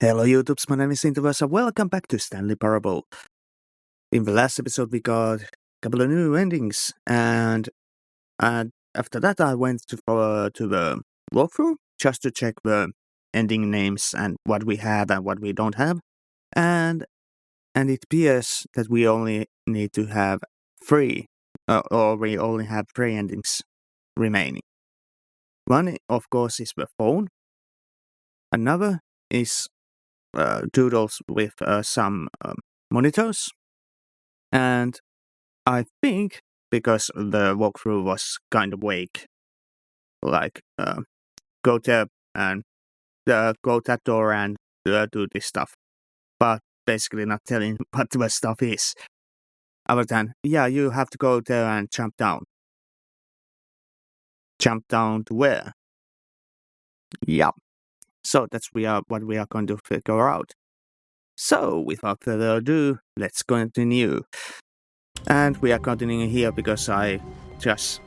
Hello YouTubes, my name is Interversa. Welcome back to Stanley Parable. In the last episode we got a couple of new endings, and after that I went to the walkthrough just to check the ending names and what we have and what we don't have. And it appears that we only need to have three, or we only have three endings remaining. One, of course, is the phone. Another is doodles with some monitors, and I think because the walkthrough was kind of vague, like go there and go that door and do this stuff, but basically not telling what the stuff is, other than you have to go there and jump down. Jump down to where? Yeah. So that's what we are going to figure out. So, without further ado, let's continue. And we are continuing here because I just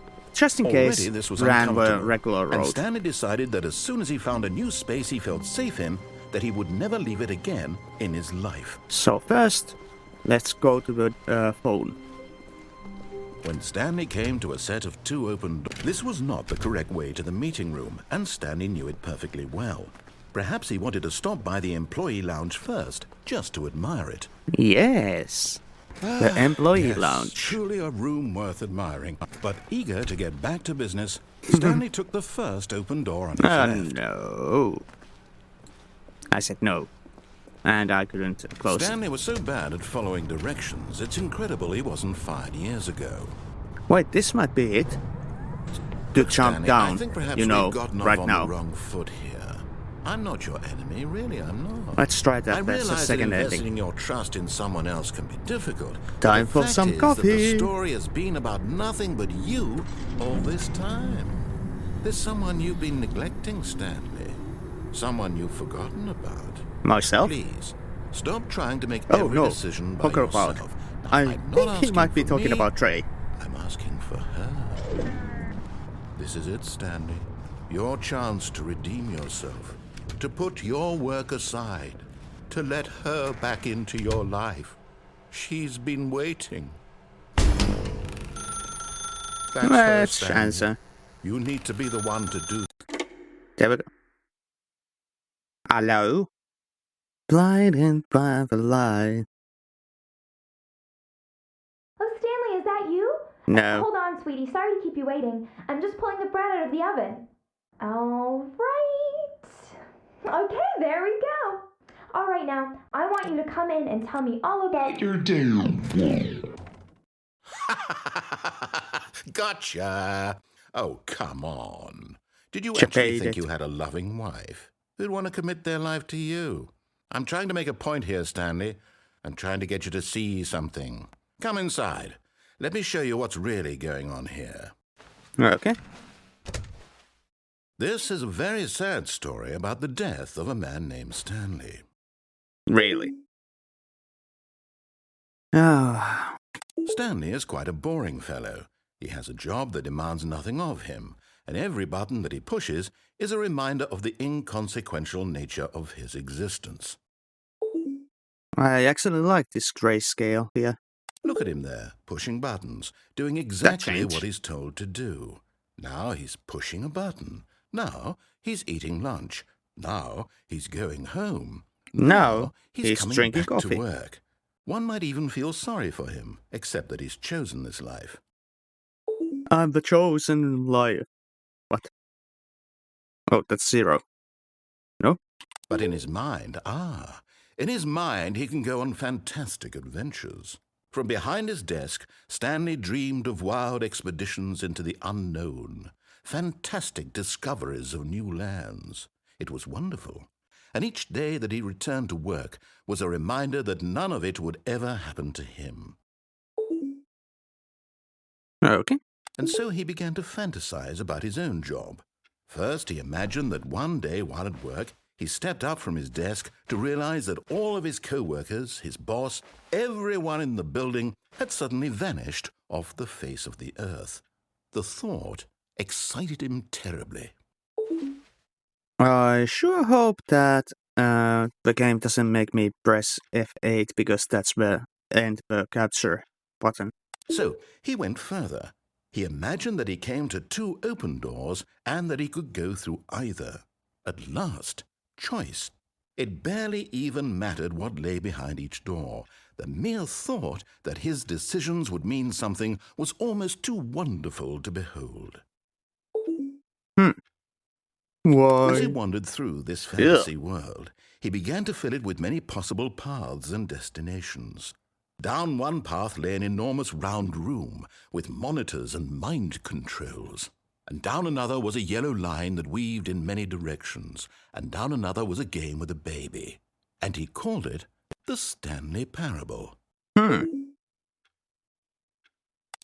in case, this was ran the regular road. And Stanley decided that as soon as he found a new space he felt safe in, that he would never leave it again in his life. So first, let's go to the phone. When Stanley came to a set of two open doors, this was not the correct way to the meeting room, and Stanley knew it perfectly well. Perhaps he wanted to stop by the employee lounge first, just to admire it. Yes, the employee Yes, lounge. Truly a room worth admiring. But eager to get back to business, Stanley took the first open door on his left. No. I said no. And I couldn't close Stanley was so bad at following directions, it's incredible he wasn't fired years ago. Wait, this might be it. To jump Stanley, down, I think perhaps you know, we've gotten right off on now. the wrong foot here. I'm not your enemy, really, I'm not. Let's try that. I That's the realize that second investing ending. your trust in someone else can be difficult. Time but for the fact some is coffee. That the story has been about nothing but you all this time. There's someone you've been neglecting, Stanley. Someone you've forgotten about. Myself? Please, stop trying to make every decision by Talk yourself. about. Now, I I'm not think he asking might be for talking me, about Trey. I'm asking for her. This is it, Stanley. Your chance to redeem yourself. To put your work aside. To let her back into your life. She's been waiting. That's her, Let's Stanley. answer. You need to be the one to do. There we go. Hello? Blinded by the light. Oh, Stanley, is that you? No. Hold on, sweetie. Sorry to keep you waiting. I'm just pulling the bread out of the oven. All right. Okay, there we go. All right, now, I want you to come in and tell me all about your day. Gotcha. Oh, come on. Did you She actually paid think it. you had a loving wife who'd want to commit their life to you? I'm trying to make a point here, Stanley. I'm trying to get you to see something. Come inside. Let me show you what's really going on here. Okay. This is a very sad story about the death of a man named Stanley. Really? Ah. Stanley is quite a boring fellow. He has a job that demands nothing of him, and every button that he pushes is a reminder of the inconsequential nature of his existence. I actually like this grayscale here. Look at him there, pushing buttons, doing exactly changed. what he's told to do. Now he's pushing a button. Now he's eating lunch. Now he's going home. Now he's coming drinking back coffee. to work. One might even feel sorry for him, except that he's chosen this life. I'm the chosen liar. What? Oh, that's 0. No? But in his mind, he can go on fantastic adventures. From behind his desk, Stanley dreamed of wild expeditions into the unknown, fantastic discoveries of new lands. It was wonderful. And each day that he returned to work was a reminder that none of it would ever happen to him. Okay. And so he began to fantasize about his own job. First, he imagined that one day while at work, he stepped up from his desk to realize that all of his co-workers, his boss, everyone in the building had suddenly vanished off the face of the earth. The thought excited him terribly. I sure hope that the game doesn't make me press F8 because that's the end the capture button. So he went further. He imagined that he came to 2 open doors and that he could go through either. At last, choice. It barely even mattered what lay behind each door. The mere thought that his decisions would mean something was almost too wonderful to behold. Why? As he wandered through this fantasy world, he began to fill it with many possible paths and destinations. Down one path lay an enormous round room with monitors and mind controls. And down another was a yellow line that weaved in many directions. And down another was a game with a baby. And he called it the Stanley Parable.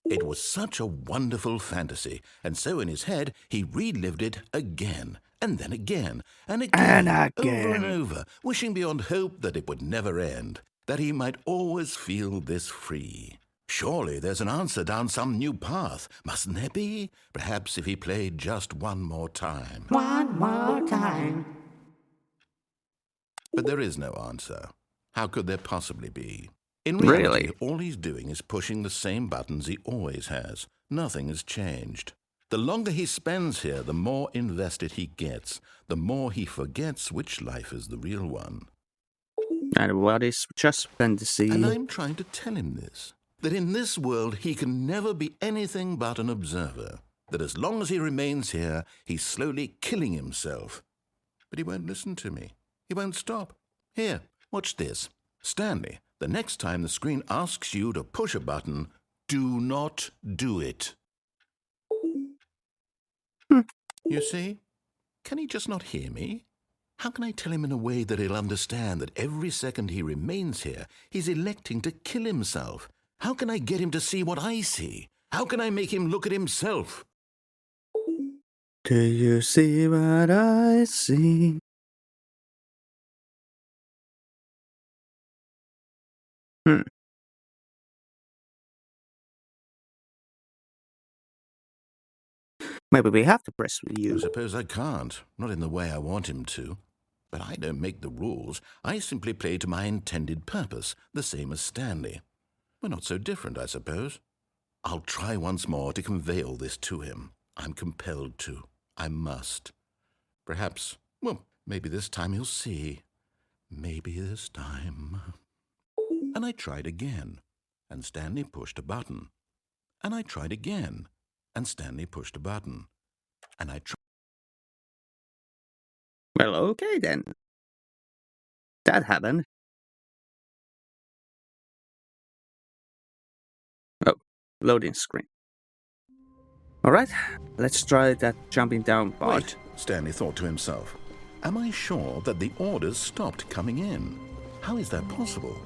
It was such a wonderful fantasy, and so in his head he relived it again, and then again, and again, over and over, wishing beyond hope that it would never end, that he might always feel this free. Surely there's an answer down some new path, mustn't there be? Perhaps if he played just one more time. One more time. But there is no answer. How could there possibly be? In reality, Really? all he's doing is pushing the same buttons he always has. Nothing has changed. The longer he spends here, the more invested he gets, the more he forgets which life is the real one. And what is just fantasy? And I'm trying to tell him this, that in this world he can never be anything but an observer, that as long as he remains here, he's slowly killing himself. But he won't listen to me. He won't stop. Here, watch this. Stanley, the next time the screen asks you to push a button, do not do it. You see? Can he just not hear me? How can I tell him in a way that he'll understand that every second he remains here, he's electing to kill himself? How can I get him to see what I see? How can I make him look at himself? Do you see what I see? Maybe we have to press I U. suppose I can't, not in the way I want him to. But I don't make the rules. I simply play to my intended purpose, the same as Stanley. We're not so different, I suppose. I'll try once more to convey all this to him. I'm compelled to. I must. Perhaps, well, maybe this time he'll see. Maybe this time. And I tried again, and Stanley pushed a button. And I tried again, and Stanley pushed a button. And I tried. Well, okay then. That happened. Oh, loading screen. Alright, let's try that jumping down part. Wait, Stanley thought to himself. Am I sure that the orders stopped coming in? How is that possible?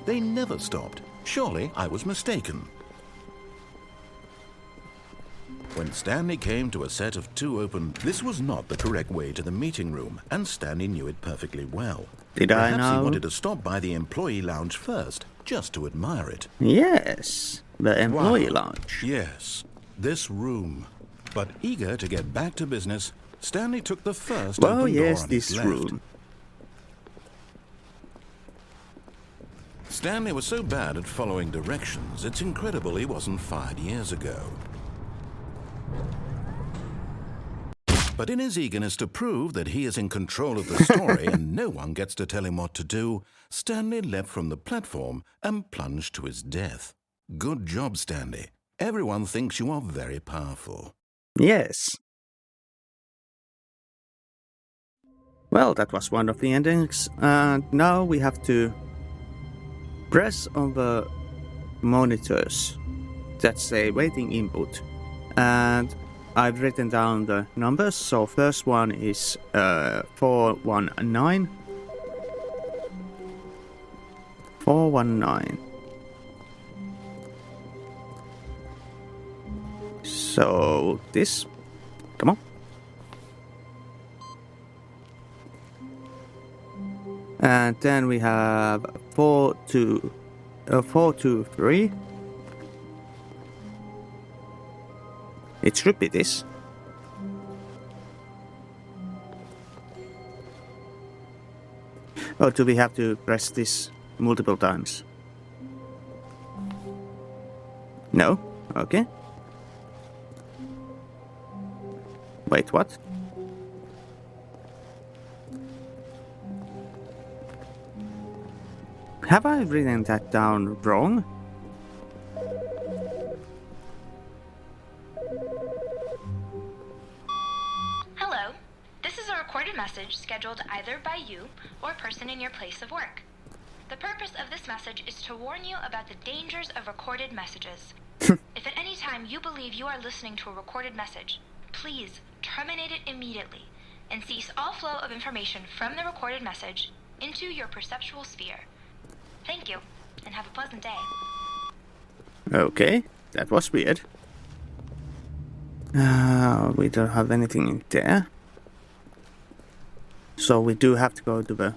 They never stopped. Surely I was mistaken. When Stanley came to a set of 2 open, this was not the correct way to the meeting room, and Stanley knew it perfectly well. Did I Perhaps know? he wanted to stop by the employee lounge first, just to admire it. Yes, the employee Wow. lounge. Yes, this room. But eager to get back to business, Stanley took the first Oh open door yes, on his this left. room. Stanley was so bad at following directions, it's incredible he wasn't fired years ago. But in his eagerness to prove that he is in control of the story and no one gets to tell him what to do, Stanley leapt from the platform and plunged to his death. Good job, Stanley. Everyone thinks you are very powerful. Yes. Well, that was one of the endings, and now we have to press on the monitors that say waiting input, and I've written down the numbers. So first one is 419. 419. So this, come on. And then we have 423. It should be this. Or do we have to press this multiple times? No? Okay. Wait, what? Have I written that down wrong? Hello. This is a recorded message scheduled either by you or a person in your place of work. The purpose of this message is to warn you about the dangers of recorded messages. If at any time you believe you are listening to a recorded message, please terminate it immediately and cease all flow of information from the recorded message into your perceptual sphere. Thank you, and have a pleasant day. Okay, that was weird. We don't have anything in there. So we do have to go to the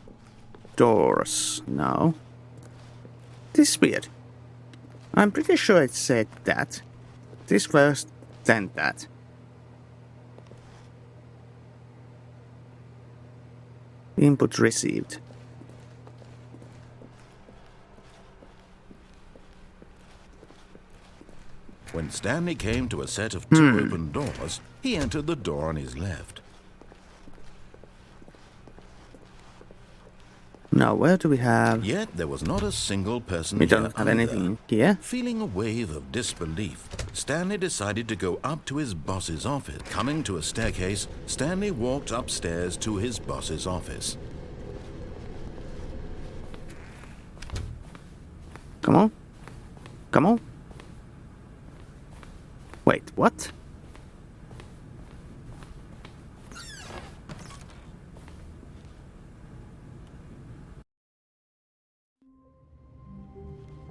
doors now. This is weird. I'm pretty sure it said that. This first, then that. Input received. When Stanley came to a set of two open doors, he entered the door on his left. Now, where do we have... Yet there was not a single person We here don't have either. anything here. Feeling a wave of disbelief, Stanley decided to go up to his boss's office. Coming to a staircase, Stanley walked upstairs to his boss's office. Come on. Come on. Wait, what?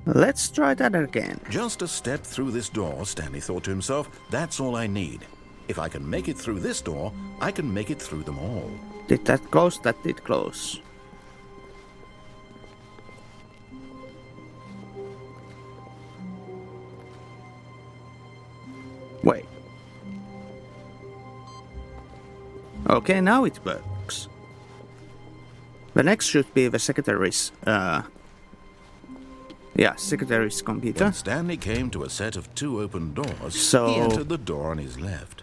Let's try that again. Just a step through this door, Stanley thought to himself, that's all I need. If I can make it through this door, I can make it through them all. Did that close? That did close. Wait. Okay, now it works. The next should be the secretary's, secretary's computer. When Stanley came to a set of two open doors, So- he entered the door on his left.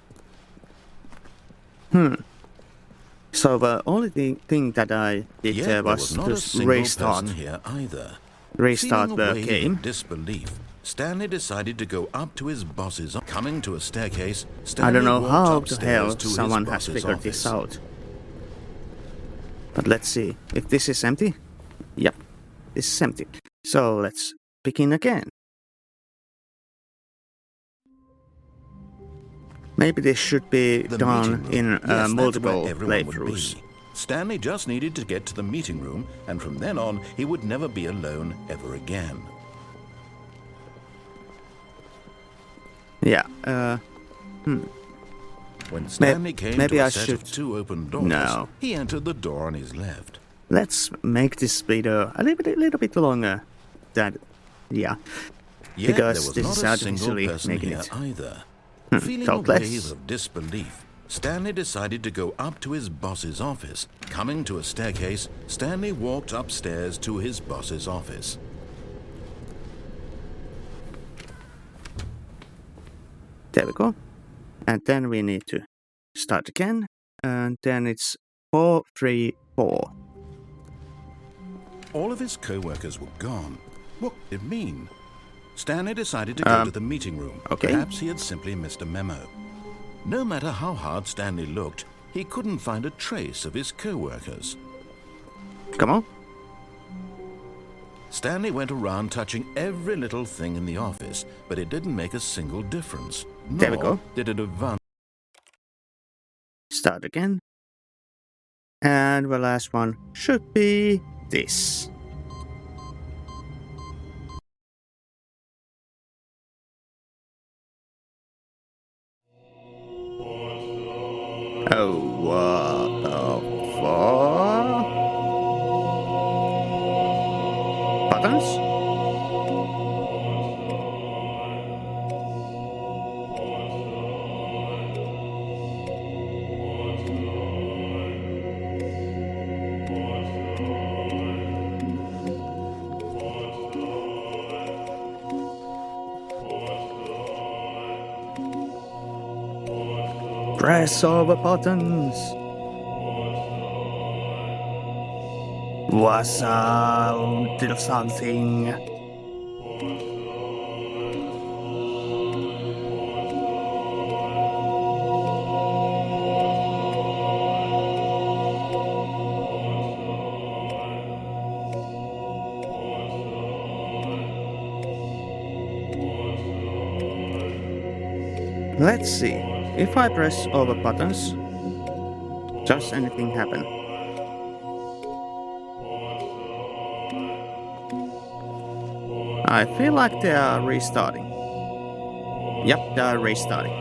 So the only thing that I did Yet there was was not a to single restart person here either. Restart Feeling a the wave game. of disbelief, Stanley decided to go up to his boss's office. Coming to a staircase, I Stanley don't know walked how the upstairs hell to his someone has boss's figured office. this out. But let's see if this is empty. Yep, this is empty. So let's begin again. Maybe this should be The done meeting in room. Yes, that's multiple where everyone would playthroughs. be. Stanley just needed to get to the meeting room, and from then on, he would never be alone ever again. Yeah, When Stanley came maybe to a I set of should- two open doors, No. he entered the door on his left. let's make this video a little bit longer. Yet Because there was this not is a single artificially person making here it. either. Feeling a talk less. wave of disbelief, Stanley decided to go up to his boss's office. Coming to a staircase, Stanley walked upstairs to his boss's office. There we go. And then we need to start again. And then it's 434. All of his co-workers were gone. What did it mean? Stanley decided to go to the meeting room. okay. Perhaps he had simply missed a memo. No matter how hard Stanley looked, he couldn't find a trace of his co-workers. Come on. Stanley went around touching every little thing in the office, but it didn't make a single difference. There we Nor go. did it advance. Start again. And the last one should be this. Oh, what the fuck? Buttons? Press all the buttons. What's out to something? Let's see. If I press all the buttons, does anything happen? I feel like they are restarting. Yep, they are restarting.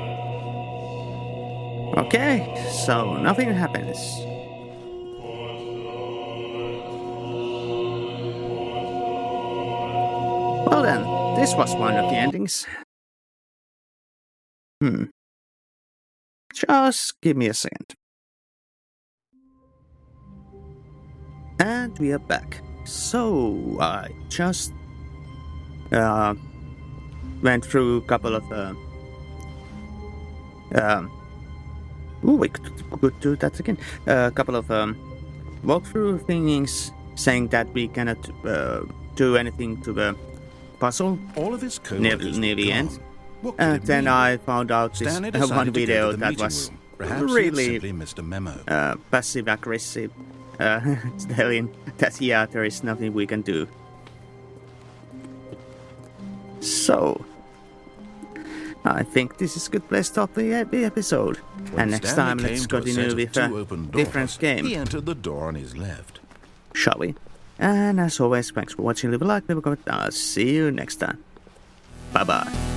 Okay, so nothing happens. Well then, this was one of the endings. Just give me a second. And we are back. So, I just went through a couple of we could do that again. A couple of walkthrough things saying that we cannot do anything to the puzzle All of his near the end. And then I found out this one video that was really missed a memo. passive-aggressive, telling that yeah, there is nothing we can do. So, I think this is a good place to stop the episode. And next time, let's continue with a different game. He entered the door on his left. Shall we? And as always, thanks for watching. Leave a like, leave a comment. I'll see you next time. Bye-bye.